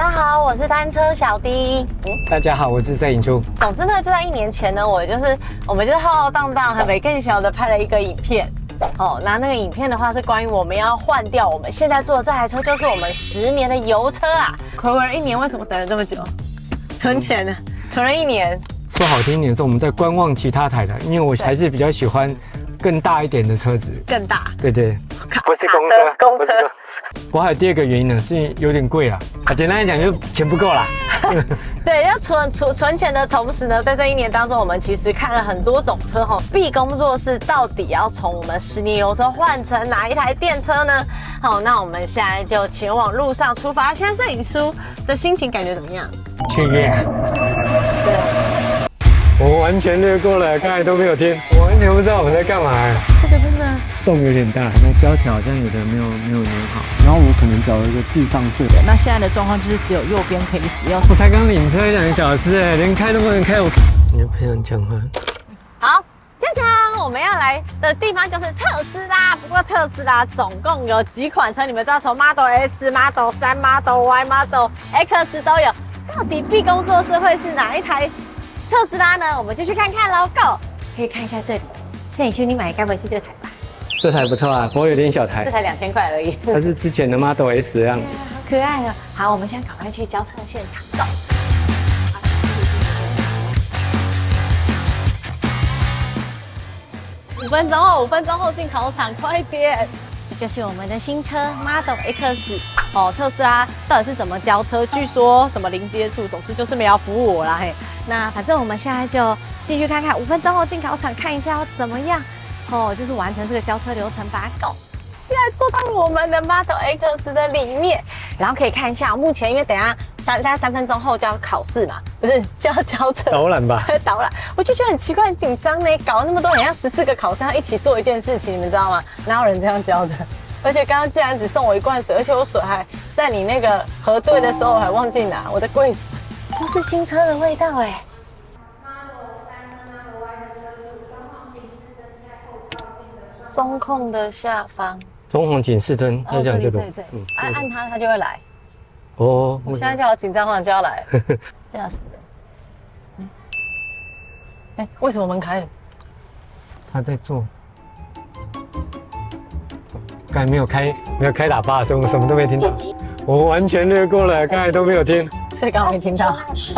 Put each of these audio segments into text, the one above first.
大家好，我是单车小 D。大家好，我是摄影叔。总之呢，就在1年前呢，我们就是浩浩荡荡、很没更小的拍了一个影片。那个影片的话是关于我们要换掉我们现在坐的这台车，就是我们10年的油车啊。睽违了1年，为什么等了这么久？存钱呢，存了1年。说好听一点是我们在观望其他台的，因为我还是比较喜欢更大一点的车子。更大？对对，不是公车。我还有第二个原因呢，是有点贵啦。简单来讲，就钱不够啦。对，要存钱的同时呢，在这1年当中，我们其实看了很多种车哈。B 工作室到底要从我们10年油车换成哪一台电车呢？好，那我们现在就前往路上出发。现在摄影叔的心情感觉怎么样？雀跃。对。我完全略过了，刚才都没有听，我完全不知道我们在干嘛。这个真的洞有点大，那胶条好像有的没有粘好，然后我可能找了一个地上去。那现在的状况就是只有右边可以使用。我才刚领车2个小时哎，连开都不能开。你就不想讲话。好，接着我们要来的地方就是特斯拉。不过特斯拉总共有几款车，你们知道从 Model S、Model 3、Model Y、Model X 都有。到底 B 工作室会是哪一台特斯拉呢？我们就去看看喽 ，Go！ 可以看一下这里。摄影师，你买的该不会是这台吧？这台不错啊，不过有点小台。这台2000块而已。它是之前的 Model S 的样子。好可爱哦！好，我们现在赶快去交车现场走。5分钟后进考场，快点！这就是我们的新车 Model X。特斯拉到底是怎么交车？据说什么零接触，总之就是没有服务我啦嘿。那反正我们现在就进去看看，5分钟后进考场看一下要怎么样。就是完成这个交车流程吧。Go！ 现在坐到我们的 Model X 的里面，然后可以看一下，目前因为等一下大概3分钟后就要考试嘛，不是就要交车导览吧？导览，我就觉得很奇怪、很紧张呢，搞了那么多人，要14个考生要一起做一件事情，你们知道吗？哪有人这样教的？而且刚刚竟然只送我1罐水，而且我水还在你那个核对的时候我还忘记拿，我的柜子都是新车的味道哎。中控的下方，中控警示灯，要讲这个，按它就会来。哦，我现在就好紧张，好像就要来了，吓死人！为什么门开了？他在做，刚才没有开喇叭，什么都没听到，我完全略过了，刚才都没有听，所以刚刚没听到。轻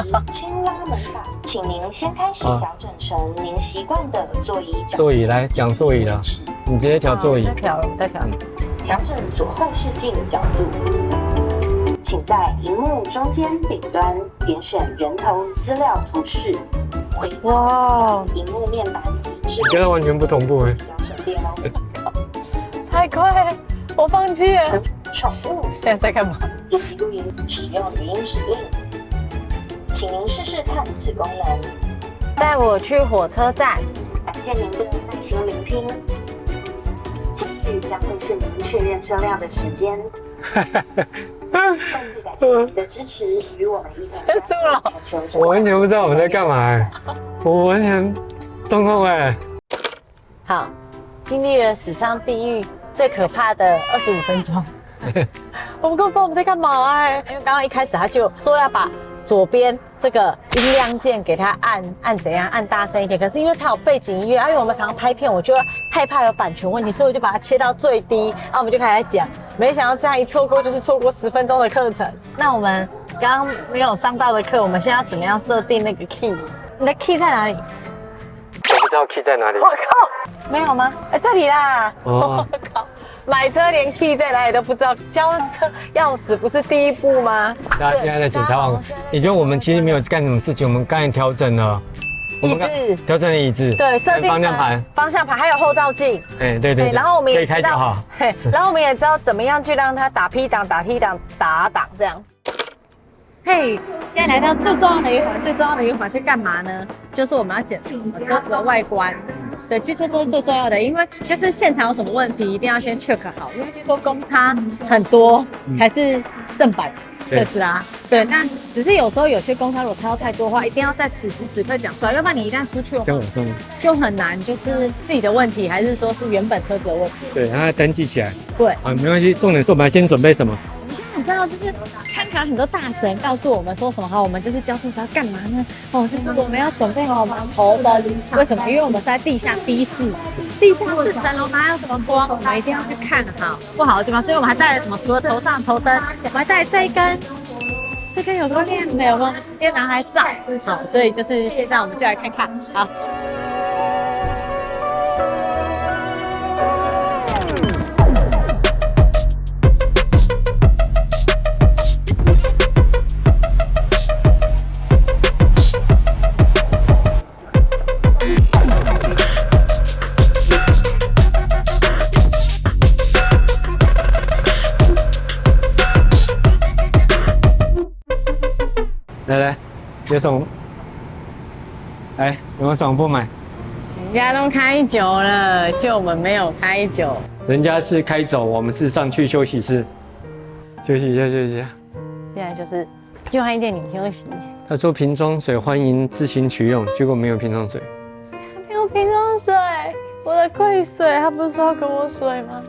拉门把，请您先开始调整成您习惯的座椅角。座椅来讲座椅了，你直接调座椅。再调。调整左后视镜角度，请在萤幕中间顶端点选人头资料图示，回到萤幕面板。跟它完全不同步哎。比较省电哦。太快了，我放弃了。宠物现在在干嘛？以及录音使用语音指令，请您试试看此功能。带我去火车站。感谢您的耐心聆听。继续将会是您确认车辆的时间。再次感谢您的支持，与我们一同加速全球整。我完全不知道我们在干嘛我完全状况哎。好，经历了史上地狱最可怕的25分钟。我们根本不知道我们在干嘛因为刚刚一开始他就说要把左边这个音量键给它按怎样，按大声一点。可是因为它有背景音乐，因为我们常常拍片，我就害怕有版权问题，所以我就把它切到最低。我们就开始讲，没想到这样一错过就是错过10分钟的课程。那我们刚刚没有上到的课，我们现在要怎么样设定那个 key？ 你的 key 在哪里？我不知道 key 在哪里。我靠，没有吗？这里啦！我靠。买车连 key 在哪里都不知道，交车钥匙不是第一步吗？大家现在在检查网，也就我们其实没有干什么事情，我们刚才调整了椅子，调整了椅子，对，设定方向盘还有后照镜，对，然后我们也知道，然后我们也知道怎么样去让它打 P 档、打 T 档、打档这样子。嘿，现在来到最重要的一环是干嘛呢？就是我们要检查我们车子的外观。对，据说这是最重要的，因为就是现场有什么问题，一定要先 check 好，因为据说公差很多才是正版特斯拉。对，那只是有时候有些公差如果差到太多的话，一定要在此时此刻讲出来，要不然你一旦出去就很难，就是自己的问题，还是说是原本车子的问题。对，然后登记起来。对没关系，重点是我们要先准备什么？现在你知道，就是参考很多大神告诉我们说什么？好，我们就是教授是要干嘛呢？哦，就是我们要准备好我们头灯。为什么？因为我们是在地下D4，地下4层楼哪有什么光？我们一定要去看好不好的地方。所以我们还带了什么？除了头上头灯，我们还带了这一根。这根有多亮的，我们直接拿来照。好，所以就是现在我们就来看看。好。来，有什么？哎，有没有什么不买？人家都开酒了，就我们没有开酒。人家是开走，我们是上去休息室，休息一下，休息一下。现在就是就晚一点，你休息。他说瓶装水欢迎自行取用，结果没有瓶装水。没有瓶装水，我的贵水，他不是说要给我水吗？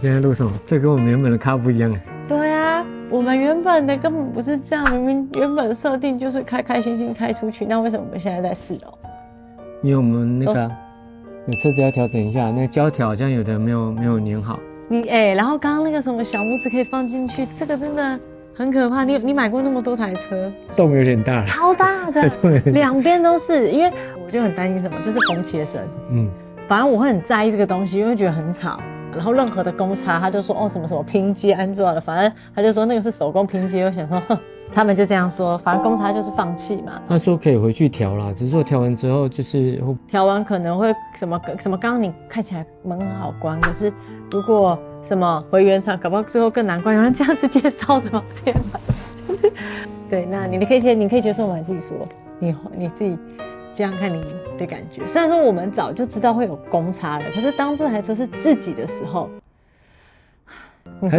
现在录什么？这跟我们原本的咖不一样。对啊，我们原本的根本不是这样，明明原本设定就是开开心心开出去，那为什么我们现在在4楼？因为我们那个有车子要调整一下，那个胶条好像有的没有粘好。然后刚刚那个什么小拇指可以放进去，这个真的很可怕。你买过那么多台车？洞有点大，超大的，两边都是。因为我就很担心什么，就是风切声。反正我会很在意这个东西，因为觉得很吵。然后任何的公差，他就说什么拼接安装的，反正他就说那个是手工拼接。我想说，他们就这样说，反正公差就是放弃嘛。他说可以回去调啦，只是说调完之后就是调完可能会什么，刚刚你看起来门很好关，可是如果什么回原厂，搞不好最后更难关。有人这样子介绍的吗？天哪！对，那你可以接受吗？你自己说，你自己。这样看你的感觉，虽然说我们早就知道会有公差了，可是当这台车是自己的时候，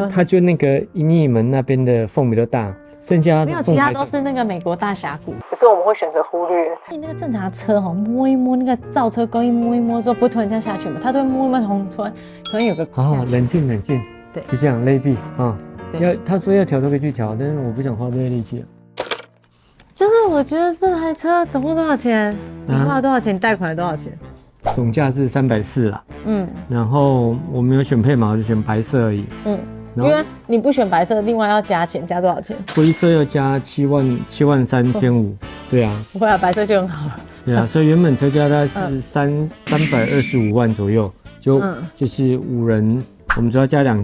他就那个逆门那边的缝比较大，剩下没有，其他都是那个美国大峡谷，只是我们会选择忽略。你那个正常车摸一摸，那个造车工艺摸一摸之后，不会突然这样下去嘛？他都会摸一摸，突然可能有个好，冷静，对，就这样勒壁啊。他说要调都可以去调，但是我不想花这些力气。就是我觉得这台车总共多少钱？你花了多少钱？贷款了多少钱？总价是340啦。然后我没有选配码，我就选白色而已。因为你不选白色，另外要加钱，加多少钱？灰色要加73000。对啊，不会啊，白色就很好了。对啊，所以原本车价大概是325万左右，就是5人，我们主要加2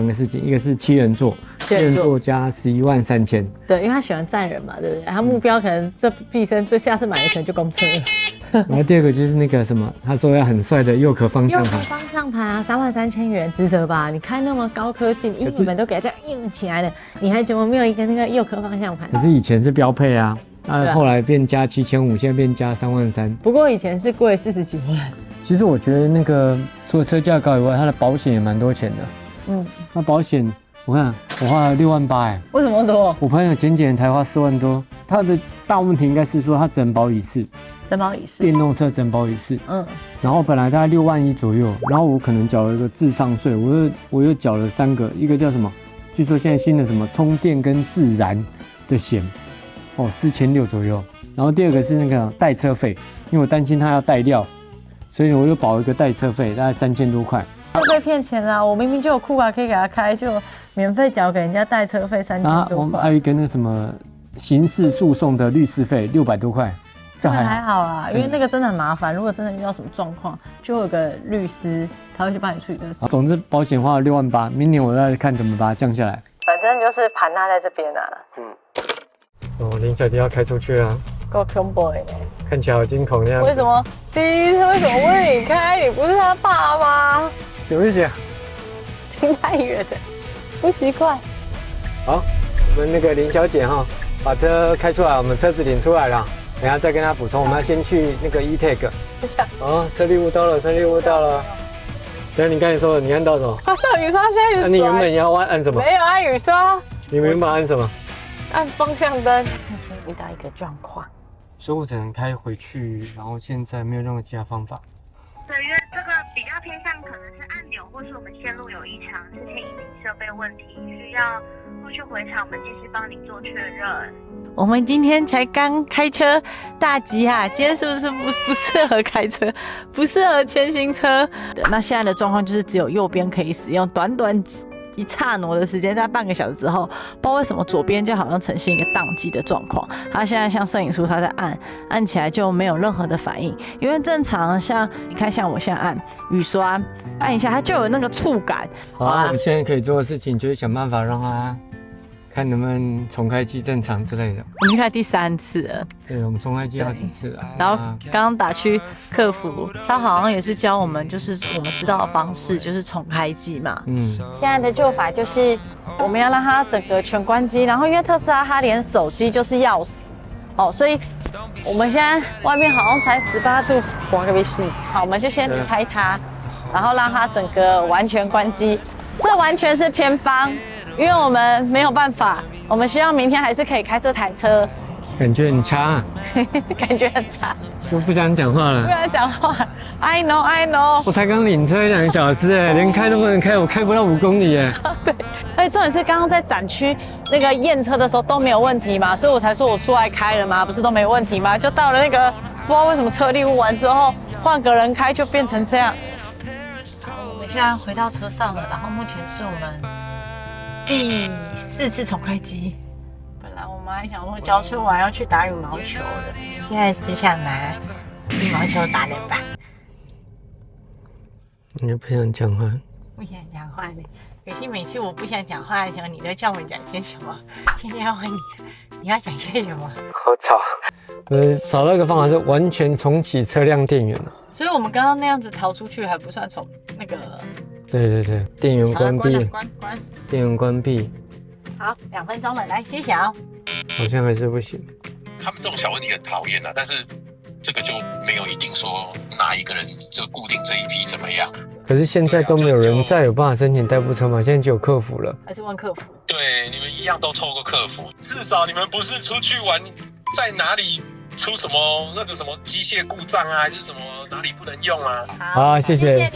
个事情，一个是7人座。7人座加113000。对，因为他喜欢载人嘛，对不对？他目标可能这毕生最下次买的可能就公车了。然后第二个就是那个什么，他说要很帅的右壳方向盘。右壳方向盘啊，33000元，值得吧？你开那么高科技，你们都给它这样硬起来了，你还怎么没有一个那个右壳方向盘？可是以前是标配啊，后来变加7500，现在变加33000。不过以前是贵40几万。其实我觉得那个除了车价高以外，它的保险也蛮多钱的。那保险。我看我花了6万8哎，为什么多？我朋友减才花4万多。他的大问题应该是说他整保一次，电动车整保一次。然后本来大概6万1左右，然后我可能缴了一个智商税，我又缴了3个，一个叫什么？据说现在新的什么充电跟自燃的险，4600左右。然后第二个是那个代车费，因为我担心他要带料，所以我又保一个代车费，大概3000多块。都被骗钱啦！我明明就有库卡可以给他开，就免费缴给人家代车费3000多块。我们还有一个那什么刑事诉讼的律师费600多块，这还好啦，因为那个真的很麻烦。如果真的遇到什么状况，就有个律师，他会去帮你处理这个事。总之保险花了6万8，明年我再看怎么把它降下来。反正就是盘它在这边啊。林小迪要开出去啊，够恐怖的，看起来好惊恐那样。为什么第一次为什么会你开？你不是他爸吗？有一些听太远了，不习惯。好，我们那个林小姐把车开出来，我们车子领出来了，等下再跟她补充。我们要先去那个 E-Tag。车立物到了，车立物到了。等下你刚才说你按到什么？上雨刷现在一直转。那你原本要按什么？没有按雨刷。你们原本按什么？按方向灯。目前遇到一个状况，所以我只能开回去，然后现在没有任何其他方法。对，因为这个比较偏向可能是按钮或是我们线路有异常，是牵引擎设备问题，需要后续回厂，我们继续帮您做确认。我们今天才刚开车，大吉啊！今天是不是不适合开车，不适合牵行车？那现在的状况就是只有右边可以使用，短短一刹那的时间，在半个小时之后，不知道为什么左边就好像呈现一个宕机的状况。他现在像摄影书，他在按起来就没有任何的反应，因为正常像你看，像我现在按雨刷，按一下它就有那个触感。好，我们现在可以做的事情就是想办法让它看能不能重开机正常之类的。我们已经开第3次了。对，我们重开机好几次了。然后刚刚打去客服，他好像也是教我们，就是我们知道的方式，就是重开机嘛。现在的做法就是我们要让它整个全关机，然后因为特斯拉它连手机就是钥匙，所以我们现在外面好像才18度，我可别洗。好，我们就先离开它，然后让它整个完全关机。这完全是偏方。因为我们没有办法，我们希望明天还是可以开这台车。感觉很差，感觉很差，就不想讲话了。不想讲话 ，I know。我才刚领车2个小时连开都不能开，我开不到5公里耶。对，而且重点是刚刚在展区那个验车的时候都没有问题嘛，所以我才说我出来开了嘛，不是都没问题吗？就到了那个不知道为什么车力雾完之后，换个人开就变成这样。好，我们现在回到车上了，然后目前是我们第4次重开机，本来我们还想说交车完要去打羽毛球的，现在只想拿羽毛球打人吧。你就不想讲话？不想讲话呢。可是每次我不想讲话的时候，你都叫我讲些什么？现在要问你要讲些什么？好吵。找到一个方法是完全重启车辆电源了。所以我们刚刚那样子逃出去还不算从那个。对，电源关闭。关。电源关闭。好，2分钟了，来揭晓。好像还是不行。他们这种小问题很讨厌啊，但是这个就没有一定说哪一个人就固定这一批怎么样。可是现在都没有人再有办法申请代步车嘛？现在只有客服了。还是问客服？对，你们一样都透过客服，至少你们不是出去玩，在哪里出什么那个什么机械故障啊，还是什么哪里不能用啊？好，谢谢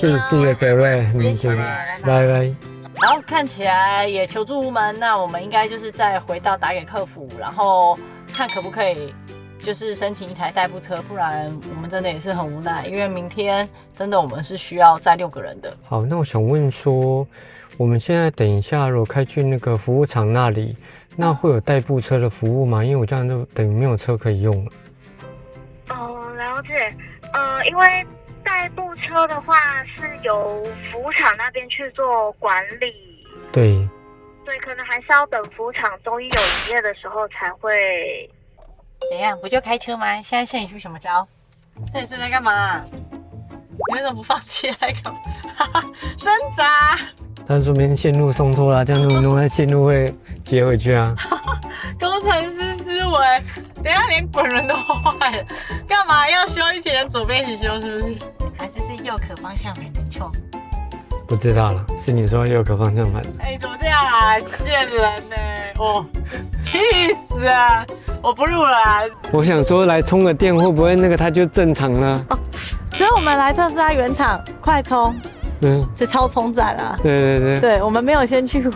各位，谢谢，拜拜。然后看起来也求助无门，那我们应该就是再回到打给客服，然后看可不可以就是申请一台代步车，不然我们真的也是很无奈，因为明天真的我们是需要载6个人的。好，那我想问说，我们现在等一下如果开去那个服务场那里，那会有代步车的服务吗？因为我这样就等于没有车可以用了。了解。因为代步车的话是由服务厂那边去做管理。对。所以可能还是要等服务厂周一有营业的时候才会。怎样？不就开车吗？现在摄影出什么招？摄影师在干嘛？你为什么不放弃来搞？挣扎。他说明线路松脱了，这样弄在线路会接回去啊。工程师思维，等一下连滚轮都坏了，干嘛要修？一起人左边一起修是不是？还是右可方向盘的错？不知道了，是你说右可方向盘。怎么这样啊？贱人呢！气死啊！我不录了啊。我想说来充个电，会不会那个它就正常了？所以我们来特斯拉原厂快充，是超充站啊。对，我们没有先去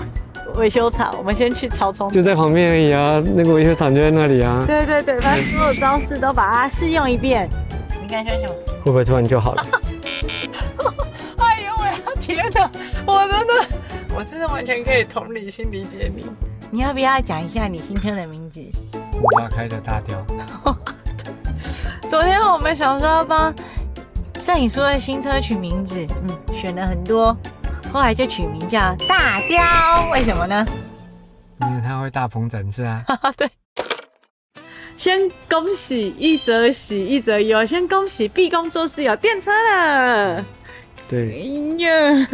维修厂，我们先去超充，就在旁边而已啊。那个维修厂就在那里啊。对，把所有招式都把它试用一遍。你刚才说什么？会不会突然就好了？哎呦喂！天哪，我真的完全可以同理心理解你。你要不要讲一下你新车的名字？无法开的大雕。昨天我们想说要帮摄影书的新车取名字，选了很多，后来就取名叫大雕，为什么呢？因为它会大鹏展示啊。对。先恭喜一则喜一则忧，先恭喜毕工作室有电车了。对。哎呀，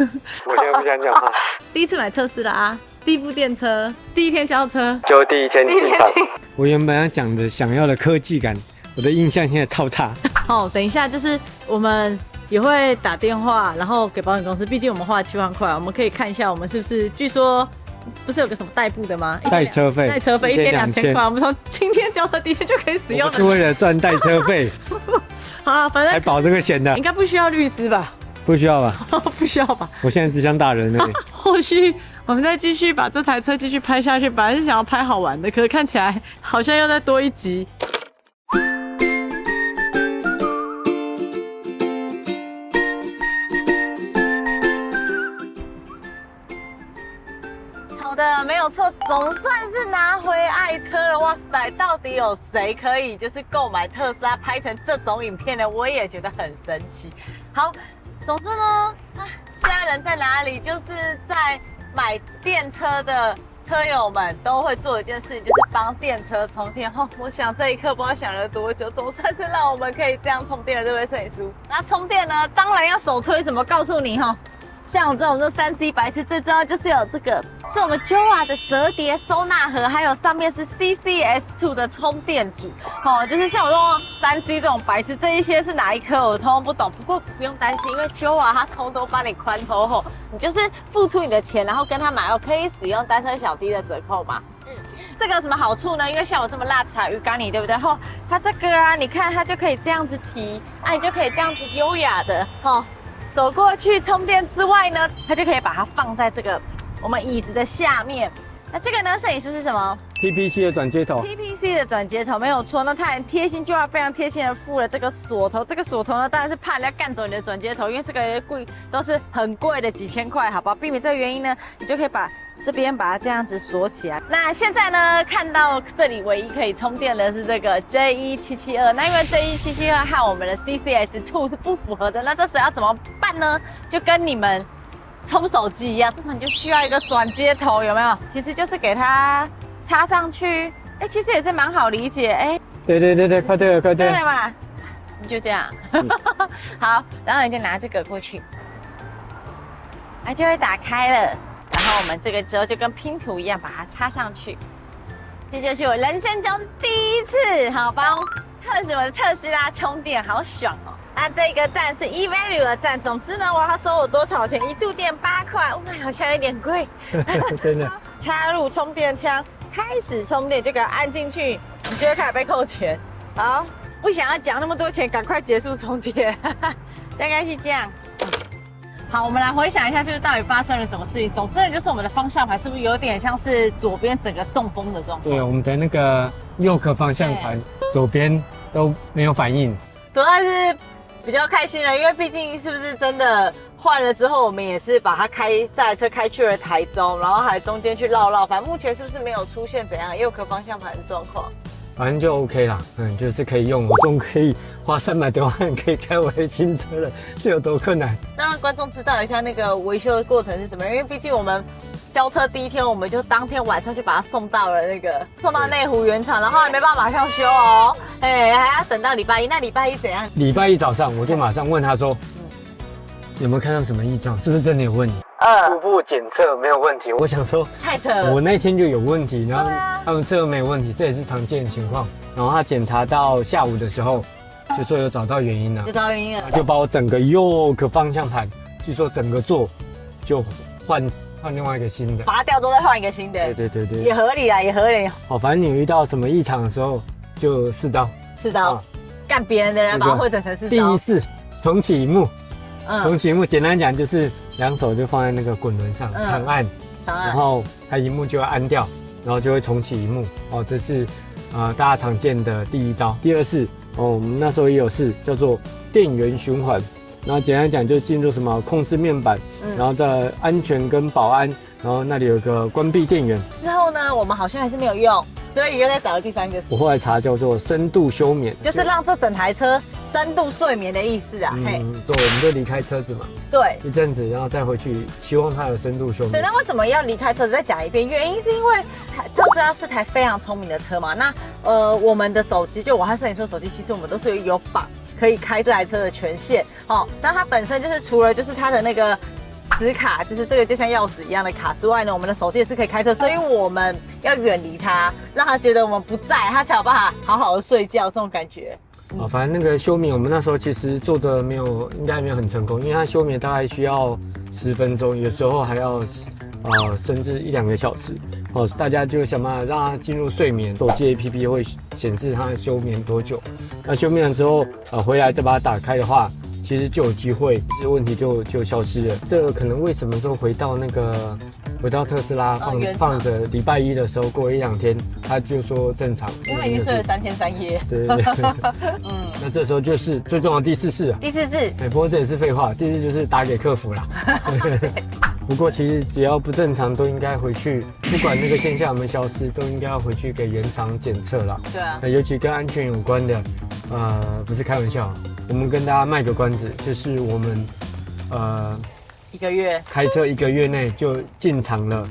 我现在不想讲话。第一次买特斯拉，第一部电车，第一天交车，就第一天进场。我原本要讲的想要的科技感，我的印象现在超差。好，等一下就是我们也会打电话，然后给保险公司，毕竟我们花了7万块，我们可以看一下我们是不是，据说不是有个什么代步的吗？代车费1天2000块，我们从今天交车第一天就可以使用了。是为了赚代车费。好了，反正才保这个险的，应该不需要律师吧？不需要吧？不需要吧？我现在只想打人而已。后续我们再继续把这台车继续拍下去，本来是想要拍好玩的，可是看起来好像又再多一集。好的，没有错，总算是拿回爱车了。哇塞，到底有谁可以就是购买特斯拉拍成这种影片呢？我也觉得很神奇。好，总之呢，现在人在哪里？就是在买电车的车友们都会做一件事情，就是帮电车充电。我想这一刻不知道想了多久，总算是让我们可以这样充电了，对不对，摄影师？那充电呢，当然要手推什么？告诉你像我这种3C 白痴，最重要就是有这个是我们 Joa 的折叠收纳盒，还有上面是 CCS2 的充电组。就是像我这种3C 这种白痴，这一些是哪一颗我通通不懂。不过不用担心，因为 Joa 它通都帮你宽厚后，你就是付出你的钱，然后跟他买后可以使用单车小弟的折扣嘛。这个有什么好处呢？因为像我这么辣茶鱼缸里，对不对？它这个啊，你看它就可以这样子提，你就可以这样子优雅的走过去充电之外呢，它就可以把它放在这个我们椅子的下面。那这个呢，摄影师是什么 ？TPC 的转接头。TPC 的转接头没有错。那它很贴心，就要非常贴心的附了这个锁头。这个锁头呢，当然是怕人家干走你的转接头，因为这个都是很贵的几千块，好不好？避免这个原因呢，你就可以把这边把它这样子锁起来。那现在呢，看到这里唯一可以充电的是这个 J1772。那因为 J1772和我们的 CCS2 是不符合的，那这时要怎么办呢？就跟你们充手机一样，这时候你就需要一个转接头，有没有？其实就是给它插上去。其实也是蛮好理解。对，快对了。对了嘛，你就这样。好，然后你就拿这个过去，就会打开了。然后我们这个之后就跟拼图一样把它插上去。这就是我人生中第一次帮我的特斯拉充电，好爽哦。那这个站是 eValue 的站，总之呢，他收我多少钱？一度电8块，好像有点贵。真的。插入充电枪，开始充电，就给它按进去，你就会开始被扣钱。好，不想要缴那么多钱，赶快结束充电。大概是这样。好，我们来回想一下，就是到底发生了什么事情。总之呢，就是我们的方向盘是不是有点像是左边整个中风的状况？对，我们的那个右壳方向盘左边都没有反应。主要是比较开心了，因为毕竟是不是真的换了之后，我们也是把它这台车开去了台中，然后还中间去绕，反正目前是不是没有出现怎样右壳方向盘的状况？反正就 OK 啦，就是可以用，我终可以花300多万可以开我的新车了，是有多困难？那让观众知道一下那个维修的过程是怎么样，因为毕竟我们交车第一天，我们就当天晚上就把它送到内湖原厂，然后还没办法马上修哦，还要等到礼拜一。那礼拜一怎样？礼拜一早上我就马上问他说，有没有看到什么异状？是不是真的有问题？初步检测没有问题。我想说，太扯了，我那天就有问题，然后他们测没有问题，这也是常见的情况。然后他检查到下午的时候，就说有找到原因了，就把我整个右壳方向盘，据说整个座就换另外一个新的，拔掉之后再换一个新的。对，也合理啦，也合理。反正你遇到什么异常的时候，就4刀，干别人的人把它汇整成4刀。第一次重启萤幕。重启萤幕简单讲就是2手就放在那个滚轮上，长按，然后它萤幕就会按掉，然后就会重启萤幕。这是大家常见的第一招。第二是我们那时候也有试，叫做电源循环。然后简单讲就进入什么控制面板，然后的安全跟保安，然后那里有个关闭电源。之后呢，我们好像还是没有用，所以又再找了第3个。我后来查叫做深度休眠，就是让这整台车深度睡眠的意思啊。对，我们就离开车子嘛，对，一阵子，然后再回去，希望它有深度休眠。对，那为什么要离开车子？再讲一遍，原因是因为特斯拉是台非常聪明的车嘛。那我们的手机，就我和摄影师手机，其实我们都是有绑可以开这台车的权限。那它本身就是除了就是它的那个磁卡，就是这个就像钥匙一样的卡之外呢，我们的手机也是可以开车，所以我们要远离它，让它觉得我们不在，它才有办法好好的睡觉这种感觉。反正那个休眠，我们那时候其实做的应该没有很成功，因为它休眠大概需要10分钟，有时候还要甚至1-2个小时。大家就想办法让它进入睡眠，手机 APP 会显示它休眠多久。那休眠了之后，回来再把它打开的话，其其实就有机会，这问题就消失了。这可能为什么说回到特斯拉放着礼拜一的时候，过1-2天，他就说正常，因为他已经睡了3天3夜。对。那这时候就是最重要的第4次啊。第4次。不过这也是废话，第4次就是打给客服啦。不过其实只要不正常，都应该回去，不管那个现象有没有消失，都应该要回去给原厂检测啦。对啊。尤其跟安全有关的，不是开玩笑，我们跟大家卖个关子，就是我们1个月开车1个月内就进厂了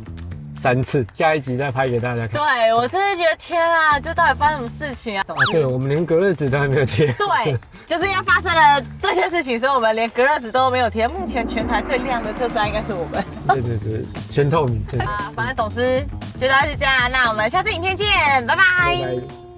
3次，下一集再拍给大家看。对，我真的觉得天啊，这到底发生什么事情啊？对，我们连隔热纸都还没有贴。对，就是因为发生了这些事情，所以我们连隔热纸都没有贴。目前全台最亮的特斯拉应该是我们。对，全透明。啊，反正总之就大概是这样，那我们下次影片见，拜拜。拜拜。